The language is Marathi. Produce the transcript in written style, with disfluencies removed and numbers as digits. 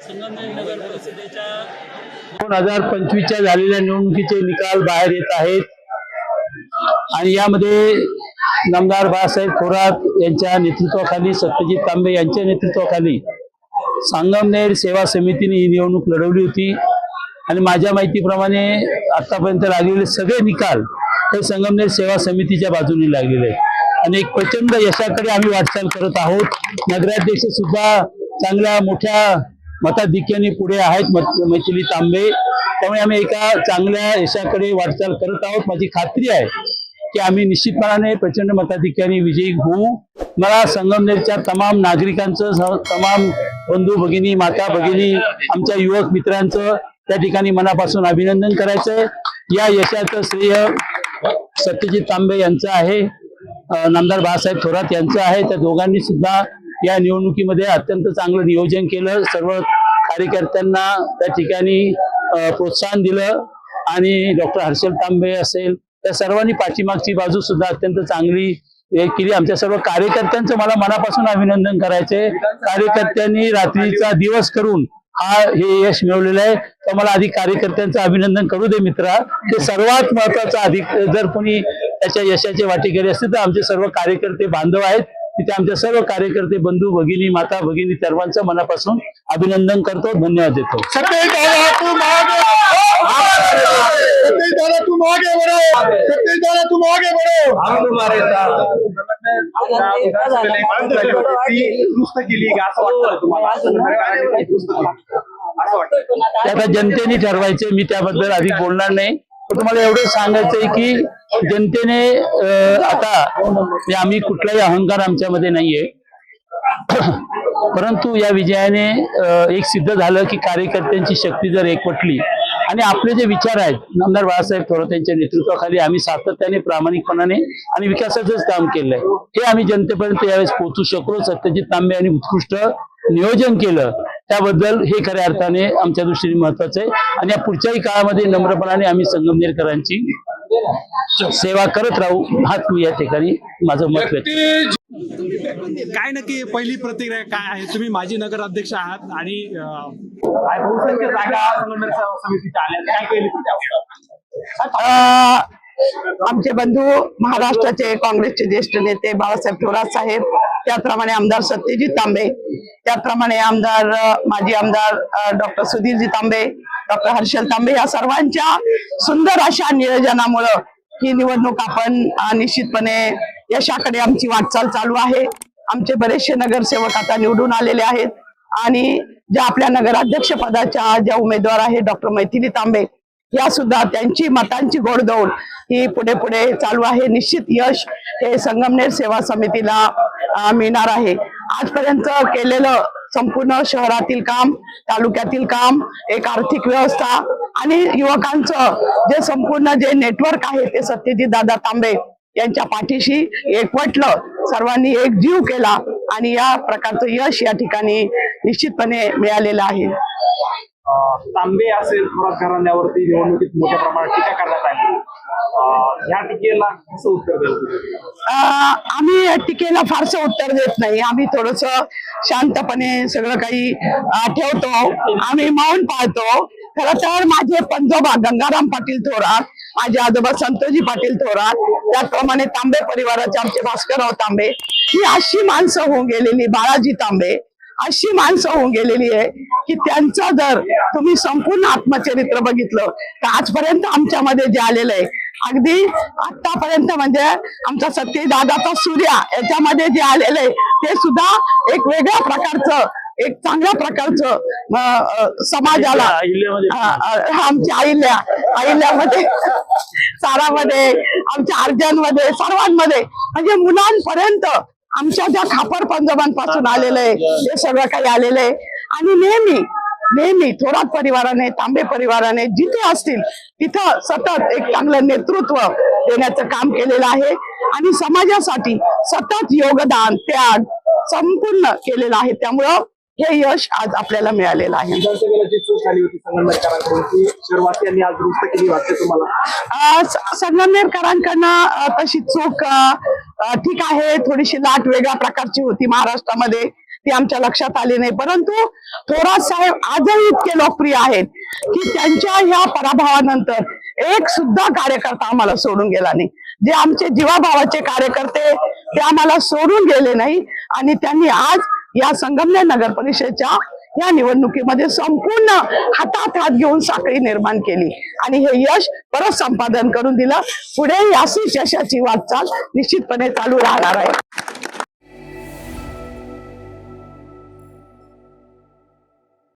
संगमनेर नगर परिषदेच्या 2025च्या झालेल्या निवडणुकीचे निकाल बाहेर येत आहेत आणि यामध्ये नामदार बाळासाहेब थोरात यांच्या नेतृत्वाखाली, सत्यजित तांबे यांच्या नेतृत्वाखाली संगमनेर सेवा समितीने ही निवडणूक लढवली होती आणि माझ्या माहितीप्रमाणे आतापर्यंत लागलेले सगळे निकाल हे संगमनेर सेवा समितीच्या बाजूने लागलेले आहेत आणि एक प्रचंड यशाकडे आम्ही वाटचाल करत आहोत। नगराध्यक्ष सुद्धा चांगल्या मोठ्या मताधिक्याने पुढे आहेत, मैथिली तांबे, त्यामुळे आम्ही एका चांगल्या यशाकडे वाटचाल करत आहोत। माझी खात्री आहे की आम्ही निश्चितपणाने प्रचंड मताधिक्याने विजयी होऊ। मला संगमनेरच्या तमाम नागरिकांचं, तमाम बंधू भगिनी, माता भगिनी, आमच्या युवक मित्रांचं त्या ठिकाणी मनापासून अभिनंदन करायचंय। या यशाचं श्रेय सत्यजित तांबे यांचं आहे, नामदार बाळासाहेब थोरात यांचं आहे। त्या दोघांनी सुद्धा या निवडणुकीमध्ये अत्यंत चांगलं नियोजन केलं, सर्व कार्यकर्त्यांना त्या ठिकाणी प्रोत्साहन दिलं आणि डॉक्टर हर्षल तांबे असेल त्या सर्वांनी पाठीमागची बाजू सुद्धा अत्यंत चांगली केली। आमच्या सर्व कार्यकर्त्यांचं मला मनापासून अभिनंदन करायचंय। कार्यकर्त्यांनी रात्रीचा दिवस करून हे यश मिळवलेलं आहे, तर मला आधी कार्यकर्त्यांचं अभिनंदन करू दे मित्रा। ते सर्वात महत्वाचं, अधिक जर कोणी त्याच्या यशाचे वाटेकरी असतील तर आमचे सर्व कार्यकर्ते बांधव आहेत। तिथे आमच्या सर्व कार्यकर्ते, बंधू भगिनी, माता भगिनी सर्वांचं मनापासून अभिनंदन करतो, धन्यवाद देतो। आता जनतेने ठरवायचे, मी त्याबद्दल अधिक बोलणार नाही। तुम्हाला एवढं सांगायचंय की जनतेने आता आम्ही कुठलाही अहंकार आमच्यामध्ये नाहीये, परंतु या विजयाने एक सिद्ध झालं की कार्यकर्त्यांची शक्ती जर एकवटली आणि आपले जे विचार आहेत, नामदार बाळासाहेब थोरात यांच्या नेतृत्वाखाली आम्ही सातत्याने, प्रामाणिकपणाने आणि विकासाचंच काम केलंय, हे आम्ही जनतेपर्यंत यावेळेस पोहोचू शकलो। सत्यजित तांबे यांनी उत्कृष्ट नियोजन केलं, त्याबद्दल हे खऱ्या अर्थाने आमच्या दृष्टीने महत्वाचं आहे आणि या पुढच्याही काळामध्ये नम्रपणाने आम्ही संगमनेरकरांची सेवा करत राहू, हाच मी या ठिकाणी माझं मत व्यक्त। काय नक्की पहिली प्रतिक्रिया काय आहे? तुम्ही माजी नगराध्यक्ष आहात आणि बहुसंख्य जागा संगमनेर समितीच्या आल्या, काय पहिली प्रतिक्रिया? आमचे बंधू महाराष्ट्राचे काँग्रेसचे ज्येष्ठ नेते बाळासाहेब थोरात साहेब, त्याप्रमाणे आमदार सत्यजित तांबे, त्याप्रमाणे माजी आमदार डॉक्टर सुधीरजी तांबे, डॉक्टर हर्षल तांबे, या सर्वांच्या सुंदर अशा नियोजनामुळं ही निवडणूक आपण निश्चितपणे यशाकडे आमची वाटचाल चालू आहे। आमचे बरेचसे नगरसेवक आता निवडून आलेले आहेत आणि ज्या आपल्या नगराध्यक्ष पदाच्या ज्या उमेदवार आहेत डॉक्टर मैथिली तांबे, या सुद्धा त्यांची मतांची घोडदौड ही पुढे पुढे चालू आहे। निश्चित यश हे संगमनेर सेवा समितीला मिळणार आहे। आजपर्यंत केलेलं संपूर्ण शहरातील काम, तालुक्यातील काम, एक आर्थिक व्यवस्था आणि युवकांचं जे संपूर्ण जे नेटवर्क आहे ते सत्यजित दादा तांबे यांच्या पाठीशी एकवटलं, सर्वांनी एक जीव केला आणि या प्रकारचं यश या ठिकाणी निश्चितपणे मिळालेलं आहे। तांबे असेल, थोरात घराण्यावरती निवडणुकीत मोठ्या प्रमाणात टीका करण्यात आली, या टीकेला कसं उत्तर द्याल? आम्ही टीकेला फारसं उत्तर देत नाही, आम्ही थोडस शांतपणे सगळं काही ठेवतो, आम्ही मौन पाळतो। खरं तर माझे पंजोबा गंगाराम पाटील थोरात, माझे आजोबा संतोजी पाटील थोरात, त्याचप्रमाणे तांबे परिवाराचे आमचे भास्करराव तांबे, ही अशी माणसं होऊन गेलेली, बाळाजी तांबे अशी माणसं होऊन गेलेली आहे की त्यांचं जर तुम्ही संपूर्ण आत्मचरित्र बघितलं तर आजपर्यंत आमच्यामध्ये जे आलेलं आहे, अगदी आतापर्यंत म्हणजे आमचा सत्यदादाचा सूर्या याच्यामध्ये जे आलेलं आहे ते सुद्धा एक वेगळ्या प्रकारचं, एक चांगल्या प्रकारचं समाजाला, आमच्या अहिल्यामध्ये, सारामध्ये, आमच्या अर्जनमध्ये, सर्वांमध्ये म्हणजे मुलांपर्यंत आमच्या ज्या खापर पंजोबांपासून आलेलं आहे ते सगळं काही आलेलं आहे। आणि नेहमी थोरात परिवाराने, तांबे परिवाराने जिथे असतील तिथं सतत एक चांगलं नेतृत्व देण्याचं काम केलेलं आहे आणि समाजासाठी सतत योगदान, त्याग संपूर्ण केलेलं आहे। त्यामुळं हे यश आज आपल्याला मिळालेलं आहे। संगमनेरकरांकडनं तशी चूक ठीक आहे, थोडीशी लाट वेगळ्या प्रकारची होती महाराष्ट्रामध्ये, ती आमच्या लक्षात आली नाही, परंतु थोरात साहेब आजही इतके लोकप्रिय आहेत की त्यांच्या ह्या पराभवानंतर एक सुद्धा कार्यकर्ता आम्हाला सोडून गेला नाही. जे आमचे जीवाभावाचे कार्यकर्ते ते आम्हाला सोडून गेले नाही आणि त्यांनी आज या संगमनेर नगर परिषदेच्या या निवडणुकीमध्ये संपूर्ण हातात हात घेऊन साखळी निर्माण केली आणि हे यश परत संपादन करून दिलं. पुढे अशीच यशाची वाटचाल निश्चितपणे चालू राहणार आहे.